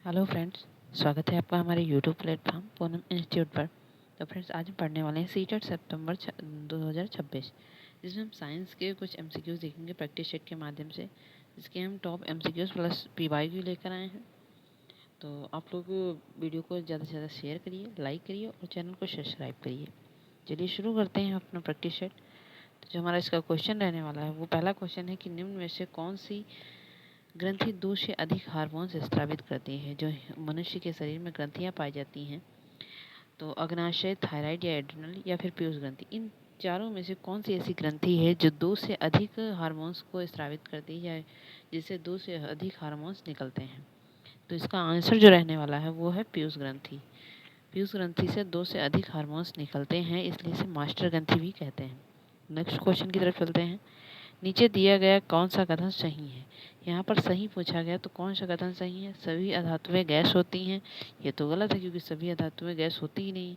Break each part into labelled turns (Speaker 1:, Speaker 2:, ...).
Speaker 1: Hello friends, स्वागत है आपका हमारे यूट्यूब प्लेटफॉर्म पूनम इंस्टीट्यूट पर। तो फ्रेंड्स, आज हम पढ़ने वाले हैं सीटेट सितंबर 2026, जिसमें हम साइंस के कुछ एमसीक्यूज देखेंगे प्रैक्टिस सेट के माध्यम से, जिसके हम टॉप एमसीक्यूज प्लस पीवाईक्यू लेकर आए हैं। तो आप लोग वीडियो को ज़्यादा से ज़्यादा शेयर करिए, लाइक करिए और चैनल को सब्सक्राइब करिए। चलिए शुरू करते हैं अपना प्रैक्टिस सेट। तो जो हमारा इसका क्वेश्चन रहने वाला है, वो पहला क्वेश्चन है कि निम्न में से कौन सी ग्रंथि 2 से अधिक हार्मोन्स स्रावित करती है। जो मनुष्य के शरीर में ग्रंथियां पाई जाती हैं, तो अग्नाशय, थायराइड या एड्रिनल या फिर पीयूष ग्रंथि, इन चारों में से कौन सी ऐसी ग्रंथि है जो 2 से अधिक हार्मोन्स को स्रावित करती है, या जिससे 2 से अधिक हार्मोन्स निकलते हैं। तो इसका आंसर जो रहने वाला है वो है पीयूष ग्रंथि। पीयूष ग्रंथि से 2 से अधिक हार्मोन्स निकलते हैं, इसलिए इसे मास्टर ग्रंथि भी कहते हैं। नेक्स्ट क्वेश्चन की तरफ चलते हैं। नीचे दिया गया कौन सा कथन सही है। यहाँ पर सही पूछा गया, तो कौन सा कथन सही है। सभी अधातुएं गैस होती हैं, ये तो गलत है क्योंकि सभी अधातुएं गैस होती ही नहीं।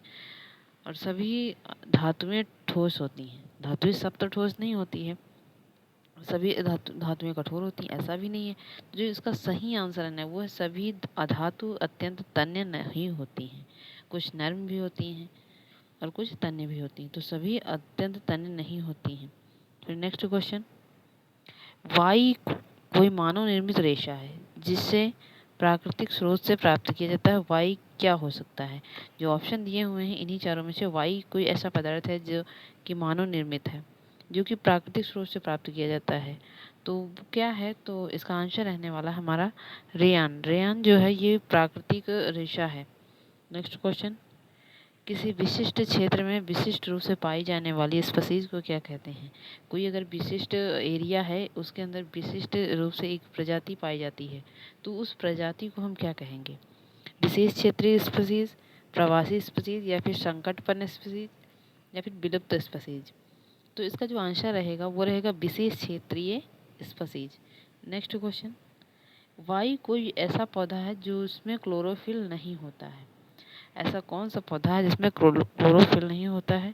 Speaker 1: और सभी धातुएं ठोस होती हैं, धातुएं सब तो ठोस नहीं होती है। सभी धातुएं कठोर होती हैं, ऐसा भी नहीं है। जो इसका सही आंसर है वो है सभी अधातु अत्यंत तन्य नहीं होती हैं, कुछ नर्म भी होती हैं और कुछ तन्य भी होती हैं। तो सभी अत्यंत तन्य नहीं होती हैं। फिर नेक्स्ट क्वेश्चन, वाई कोई मानव निर्मित रेशा है जिससे प्राकृतिक स्रोत से प्राप्त किया जाता है। वाई क्या हो सकता है। जो ऑप्शन दिए हुए हैं इन्हीं चारों में से वाई कोई ऐसा पदार्थ है जो कि मानव निर्मित है, जो कि प्राकृतिक स्रोत से प्राप्त किया जाता है। तो क्या है, तो इसका आंसर रहने वाला हमारा रेयान। रेयान जो है ये प्राकृतिक रेशा है। नेक्स्ट क्वेश्चन, किसी विशिष्ट क्षेत्र में विशिष्ट रूप से पाई जाने वाली स्पीशीज को क्या कहते हैं। कोई अगर विशिष्ट एरिया है, उसके अंदर विशिष्ट रूप से एक प्रजाति पाई जाती है, तो उस प्रजाति को हम क्या कहेंगे। विशेष क्षेत्रीय स्पीशीज, प्रवासी स्पीशीज, या फिर संकटपन्न स्पीशीज, या फिर विलुप्त स्पीशीज। तो इसका जो आंसर रहेगा वो रहेगा विशेष क्षेत्रीय स्पीशीज। नेक्स्ट क्वेश्चन, वाई कोई ऐसा पौधा है जो उसमें क्लोरोफिल नहीं होता है। ऐसा कौन सा पौधा है जिसमें क्लोरोफिल नहीं होता है।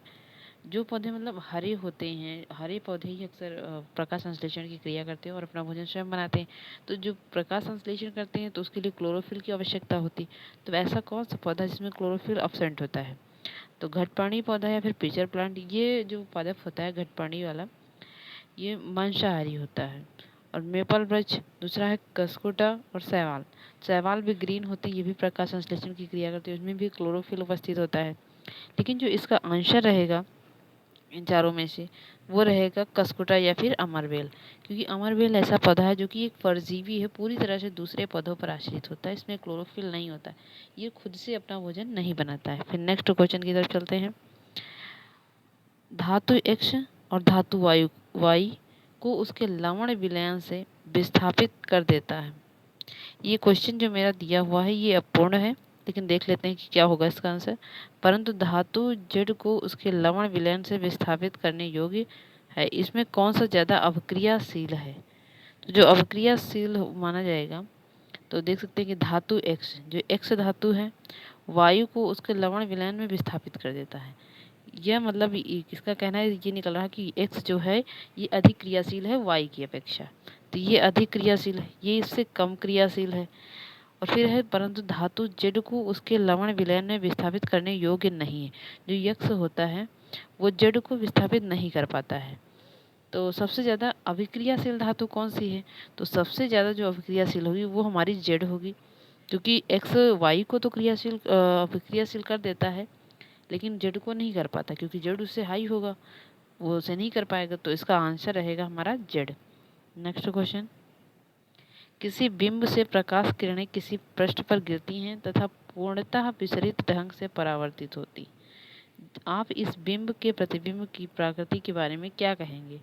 Speaker 1: जो पौधे मतलब हरे होते हैं, हरे पौधे ही अक्सर प्रकाश संश्लेषण की क्रिया करते हैं और अपना भोजन स्वयं बनाते हैं। तो जो प्रकाश संश्लेषण करते हैं तो उसके लिए क्लोरोफिल की आवश्यकता होती है। तो ऐसा कौन सा पौधा जिसमें क्लोरोफिल अब्सेंट होता है। तो घटपर्णी पौधा या फिर पिचर प्लांट, ये जो पादप होता है घटपर्णी वाला, ये मांसाहारी होता है। और मेपल वृक्ष, दूसरा है कसकुटा और शैवाल। शैवाल भी ग्रीन होते हैं, ये भी प्रकाश संश्लेषण की क्रिया करते हैं, उसमें भी क्लोरोफिल उपस्थित होता है। लेकिन जो इसका आंसर रहेगा इन चारों में से, वो रहेगा कसकुटा या फिर अमरबेल। क्योंकि अमरबेल ऐसा पौधा है जो कि एक परजीवी है, पूरी तरह से दूसरे पौधों पर आश्रित होता है, इसमें क्लोरोफिल नहीं होता है, ये खुद से अपना भोजन नहीं बनाता है। फिर नेक्स्ट क्वेश्चन की तरफ चलते हैं। धातु एक्स और धातु वायु वाई को उसके लवण विलयन से विस्थापित कर देता है। ये क्वेश्चन जो मेरा दिया हुआ है ये अपूर्ण है, लेकिन देख लेते हैं कि क्या होगा इसका आंसर। परंतु धातु जड़ को उसके लवण विलयन से विस्थापित करने योग्य है। इसमें कौन सा ज़्यादा अवक्रियाशील है। तो जो अवक्रियाशील माना जाएगा, तो देख सकते हैं कि धातु एक्स, जो एक्स धातु है, वायु को उसके लवण विलयन में विस्थापित कर देता है। यह मतलब इसका कहना है, ये निकल रहा है कि एक्स जो है ये अधिक क्रियाशील है वाई की अपेक्षा। तो ये अधिक क्रियाशील है, ये इससे कम क्रियाशील है। और फिर है परंतु धातु जेड को उसके लवण विलयन में विस्थापित करने योग्य नहीं है। जो यक्स होता है वो जेड को विस्थापित नहीं कर पाता है। तो सबसे ज़्यादा अभिक्रियाशील धातु कौन सी है। तो सबसे ज़्यादा जो अभिक्रियाशील होगी वो हमारी जेड होगी, क्योंकि एक्स वाई को तो अभिक्रियाशील कर देता है, लेकिन जेड को नहीं कर पाता, क्योंकि जेड उससे हाई होगा, वो उसे नहीं कर पाएगा। तो इसका आंसर रहेगा हमारा जेड। नेक्स्ट क्वेश्चन, किसी बिंब से प्रकाश किरणें किसी पृष्ठ पर गिरती हैं तथा पूर्णतः विसरित ढंग से परावर्तित होती। आप इस बिंब के प्रतिबिंब की प्रकृति के बारे में क्या कहेंगे।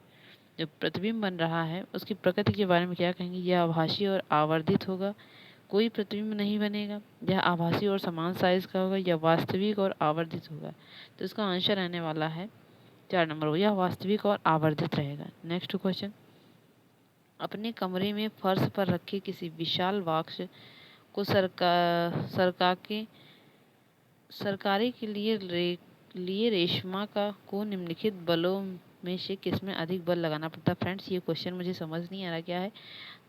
Speaker 1: जो प्रतिबिंब बन रहा है उसकी प्रकृति के बारे में क्या कहेंगे। यह आभासी और आवर्धित होगा, कोई प्रतिबिंब नहीं बनेगा, यह आभासी और समान साइज का होगा, या वास्तविक और आवर्धित होगा। तो इसका आंसर रहने वाला है 4 नंबर, यह वास्तविक और आवर्धित रहेगा। नेक्स्ट क्वेश्चन, अपने कमरे में फर्श पर रखे किसी विशाल बॉक्स को सरकारे के लिए रेशमा का को निम्नलिखित बलों में से किसमें अधिक बल लगाना पड़ता है। फ्रेंड्स, ये क्वेश्चन मुझे समझ नहीं आ रहा क्या है,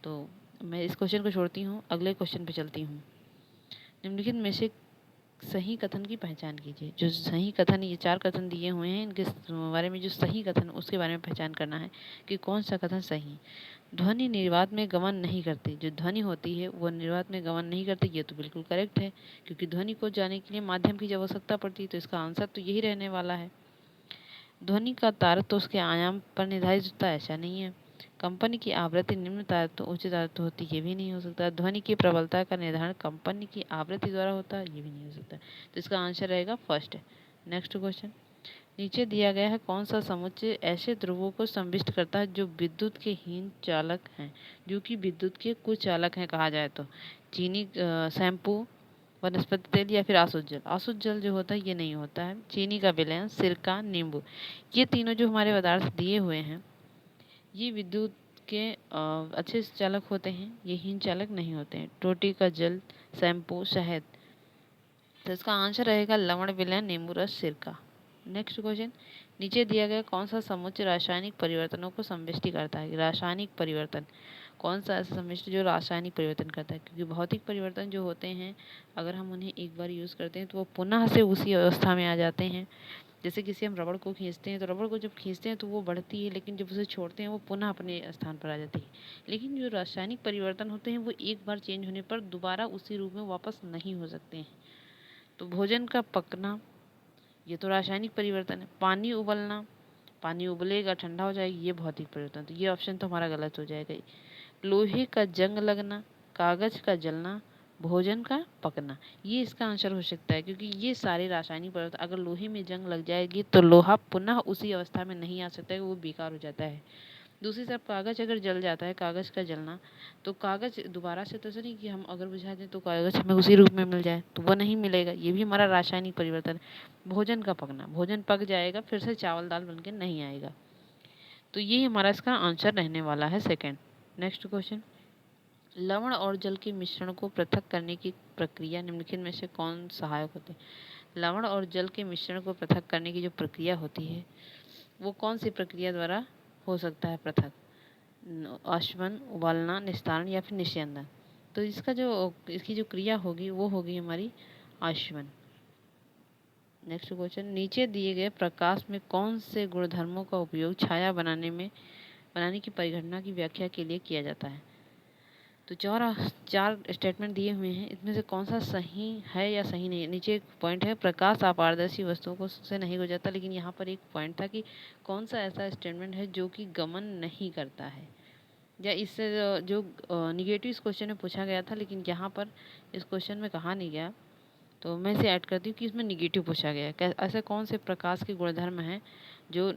Speaker 1: तो मैं इस क्वेश्चन को छोड़ती हूँ, अगले क्वेश्चन पे चलती हूँ। निम्नलिखित में से सही कथन की पहचान कीजिए। जो सही कथन, ये 4 कथन दिए हुए हैं, इनके बारे में जो सही कथन उसके बारे में पहचान करना है कि कौन सा कथन सही है। ध्वनि निर्वात में गमन नहीं करती। जो ध्वनि होती है वो निर्वात में गमन नहीं करती, ये तो बिल्कुल करेक्ट है, क्योंकि ध्वनि को जाने के लिए माध्यम की जब आवश्यकता पड़ती है, तो इसका आंसर तो यही रहने वाला है। ध्वनि का तारत्व उसके आयाम पर निर्धारित होता है, ऐसा नहीं है। कंपन की आवृत्ति निम्न तारत्व उच्च तारत्व होती है, ये भी नहीं हो सकता। ध्वनि की प्रबलता का निर्धारण कंपन की आवृत्ति द्वारा होता है, ये भी नहीं हो सकता। तो इसका आंसर रहेगा फर्स्ट। नेक्स्ट क्वेश्चन, नीचे दिया गया है कौन सा समुच्चय ऐसे ध्रुवों को संविष्ट करता है जो विद्युत के हीन चालक हैं, जो कि विद्युत के कुछ चालक हैं कहा जाए तो। चीनी, शैम्पू, वनस्पति तेल या फिर आसुत जल। आसुत जल जो होता है ये नहीं होता है। चीनी का विलयन, सिरका, नींबू, ये तीनों जो हमारे पदार्थ दिए हुए हैं ये विद्युत के अच्छे चालक होते हैं, ये हीन चालक नहीं होते हैं। टोटी का जल, शैम्पू, शहद, तो इसका आंसर रहेगा लवण, विलयन, नींबू रस, सिरका। नेक्स्ट क्वेश्चन, नीचे दिया गया कौन सा समुच्चय रासायनिक परिवर्तनों को संविष्टि करता है। रासायनिक परिवर्तन, कौन सा ऐसा समिष्ट जो रासायनिक परिवर्तन करता है, क्योंकि भौतिक परिवर्तन जो होते हैं अगर हम उन्हें एक बार यूज़ करते हैं तो वो पुनः से उसी अवस्था में आ जाते हैं। जैसे किसी हम रबड़ को खींचते हैं तो रबड़ को जब खींचते हैं तो वो बढ़ती है, लेकिन जब उसे छोड़ते हैं वो पुनः अपने स्थान पर आ जाती है। लेकिन जो रासायनिक परिवर्तन होते हैं वो एक बार चेंज होने पर दोबारा उसी रूप में वापस नहीं हो सकते हैं। तो भोजन का पकना, ये तो रासायनिक परिवर्तन है। पानी उबलना, पानी उबलेगा ठंडा हो जाएगी, ये भौतिक परिवर्तन, तो ये ऑप्शन तो हमारा गलत हो जाएगा। लोहे का जंग लगना, कागज का जलना, भोजन का पकना, ये इसका आंसर हो सकता है, क्योंकि ये सारे रासायनिक पदार्थ, अगर लोहे में जंग लग जाएगी तो लोहा पुनः उसी अवस्था में नहीं आ सकता है, वो बेकार हो जाता है। दूसरी तरफ कागज अगर जल जाता है, कागज का जलना, तो कागज दोबारा से तो नहीं कि हम अगर बुझा दें तो कागज हमें उसी रूप में मिल जाए, तो वो नहीं मिलेगा, ये भी हमारा रासायनिक परिवर्तन है। भोजन का पकना, भोजन पक जाएगा फिर से चावल दाल बन के नहीं आएगा, तो ये हमारा इसका आंसर रहने वाला है सेकेंड। नेक्स्ट क्वेश्चन, लवण और जल के मिश्रण को पृथक करने की प्रक्रिया निम्नलिखित में से कौन सहायक होते हैं। लवण और जल के मिश्रण को पृथक करने की जो प्रक्रिया होती है वो कौन सी प्रक्रिया द्वारा हो सकता है पृथक। आशवन, उबालना, निस्तारण या फिर निस्यंदन। तो इसकी जो क्रिया होगी वो होगी हमारी आशवन। नेक्स्ट क्वेश्चन, नीचे दिए गए प्रकाश में कौन से गुणधर्मों का उपयोग छाया बनाने की परिघटना की व्याख्या के लिए किया जाता है। तो चार स्टेटमेंट दिए हुए हैं, इसमें से कौन सा सही है या सही नहीं है। नीचे एक पॉइंट है, प्रकाश अपारदर्शी वस्तुओं को से नहीं गुजरता, लेकिन यहाँ पर एक पॉइंट था कि कौन सा ऐसा स्टेटमेंट है जो कि गमन नहीं करता है, या इससे जो निगेटिव इस क्वेश्चन में पूछा गया था, लेकिन यहाँ पर इस क्वेश्चन में कहा नहीं गया, तो मैं इसे ऐड करती हूँ कि इसमें निगेटिव पूछा गया है। ऐसे कौन से प्रकाश के गुणधर्म हैं जो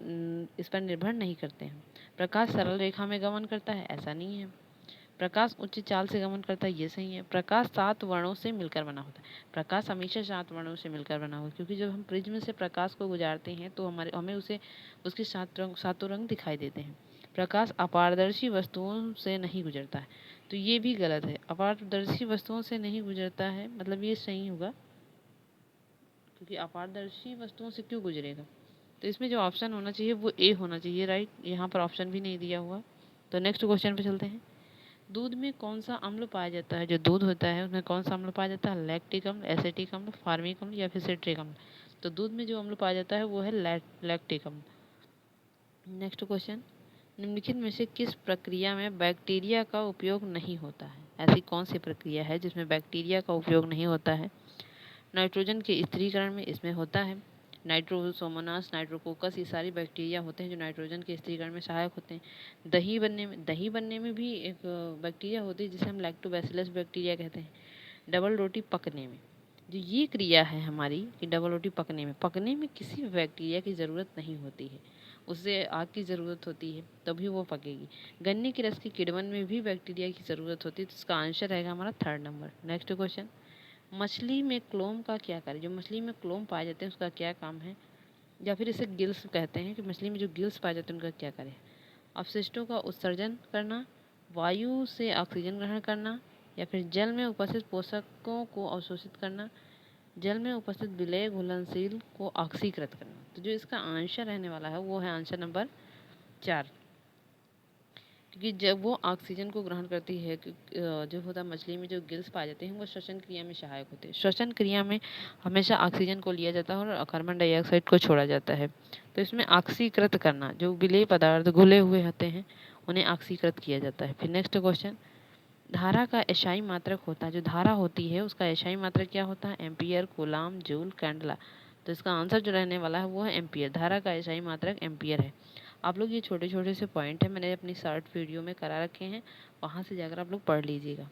Speaker 1: इस पर निर्भर नहीं करते हैं। प्रकाश सरल रेखा में गमन करता है, ऐसा नहीं है। प्रकाश उच्च चाल से गमन करता है, ये सही है। प्रकाश 7 वर्णों से मिलकर बना होता है, प्रकाश हमेशा 7 वर्णों से मिलकर बना होता है, क्योंकि जब हम प्रिज्म से प्रकाश को गुजारते हैं तो हमें उसके सातों रंग दिखाई देते हैं। प्रकाश अपारदर्शी वस्तुओं से नहीं गुजरता है, तो ये भी गलत है। अपारदर्शी वस्तुओं से नहीं गुजरता है मतलब ये सही होगा, क्योंकि अपारदर्शी वस्तुओं से क्यों गुजरेगा। तो इसमें जो ऑप्शन होना चाहिए वो ए होना चाहिए, राइट। यहाँ पर ऑप्शन भी नहीं दिया हुआ। तो नेक्स्ट क्वेश्चन पे चलते हैं। दूध में कौन सा अम्ल पाया जाता है। जो दूध होता है उसमें कौन सा अम्ल पाया जाता है। लैक्टिक अम्ल, एसिटिक अम्ल, फार्मिक अम्ल या फिर सिट्रिक अम्ल। तो दूध में जो अम्ल पाया जाता है वो है लैक्टिक अम्ल। नेक्स्ट क्वेश्चन, निम्नलिखित में से किस प्रक्रिया में बैक्टीरिया का उपयोग नहीं होता है। ऐसी कौन सी प्रक्रिया है जिसमें बैक्टीरिया का उपयोग नहीं होता है। नाइट्रोजन के स्थिरीकरण में इसमें होता है। नाइट्रोसोमोनास, नाइट्रोकोकस, ये सारी बैक्टीरिया होते हैं जो नाइट्रोजन के स्थिरीकरण में सहायक होते हैं। दही बनने में भी एक बैक्टीरिया होती है जिसे हम लैक्टोबैसिलस बैक्टीरिया कहते हैं। डबल रोटी पकने में जो ये क्रिया है हमारी कि डबल रोटी पकने में किसी बैक्टीरिया की ज़रूरत नहीं होती है, उससे आग की ज़रूरत होती है तभी वो पकेगी। गन्ने के रस के किण्वन में भी बैक्टीरिया की ज़रूरत होती है, तो इसका आंसर रहेगा हमारा थर्ड नंबर। नेक्स्ट क्वेश्चन, मछली में क्लोम का क्या कार्य। जो मछली में क्लोम पाए जाते हैं उसका क्या काम है, या फिर इसे गिल्स कहते हैं कि मछली में जो गिल्स पाए जाते हैं उनका क्या कार्य है। अपशिष्टों का उत्सर्जन करना, वायु से ऑक्सीजन ग्रहण करना, या फिर जल में उपस्थित पोषकों को अवशोषित करना, जल में उपस्थित विलय घुलनशील को ऑक्सीकृत करना। तो जो इसका आंसर रहने वाला है वो है आंसर नंबर 4। क्योंकि जब वो ऑक्सीजन को ग्रहण करती है, जो होता है मछली में जो गिल्स पाए जाते हैं वो श्वसन क्रिया में सहायक होते हैं। श्वसन क्रिया में हमेशा ऑक्सीजन को लिया जाता है और कार्बन डाइऑक्साइड को छोड़ा जाता है। तो इसमें ऑक्सीकृत करना, जो विलेय पदार्थ घुले हुए होते हैं उन्हें ऑक्सीकृत किया जाता है। फिर नेक्स्ट क्वेश्चन, धारा का एसआई मात्रक होता है, जो धारा होती है उसका एसआई मात्रक क्या होता है? Ampere, coulomb, joule, candela. तो इसका आंसर जो रहने वाला है वो है एम्पियर। धारा का एसआई मात्रक एम्पियर है। आप लोग ये छोटे छोटे से पॉइंट है मैंने अपनी शॉर्ट वीडियो में करा रखे हैं, वहाँ से जाकर आप लोग पढ़ लीजिएगा,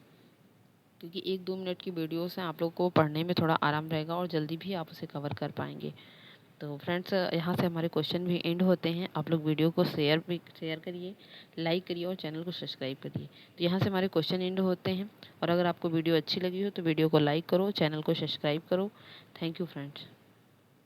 Speaker 1: क्योंकि 1-2 मिनट की वीडियो से आप लोग को पढ़ने में थोड़ा आराम रहेगा और जल्दी भी आप उसे कवर कर पाएंगे। तो फ्रेंड्स, यहाँ से हमारे क्वेश्चन भी एंड होते हैं। आप लोग वीडियो को शेयर करिए, लाइक करिए और चैनल को सब्सक्राइब करिए। तो यहाँ से हमारे क्वेश्चन एंड होते हैं। और अगर आपको वीडियो अच्छी लगी हो तो वीडियो को लाइक करो, चैनल को सब्सक्राइब करो। Thank you friends.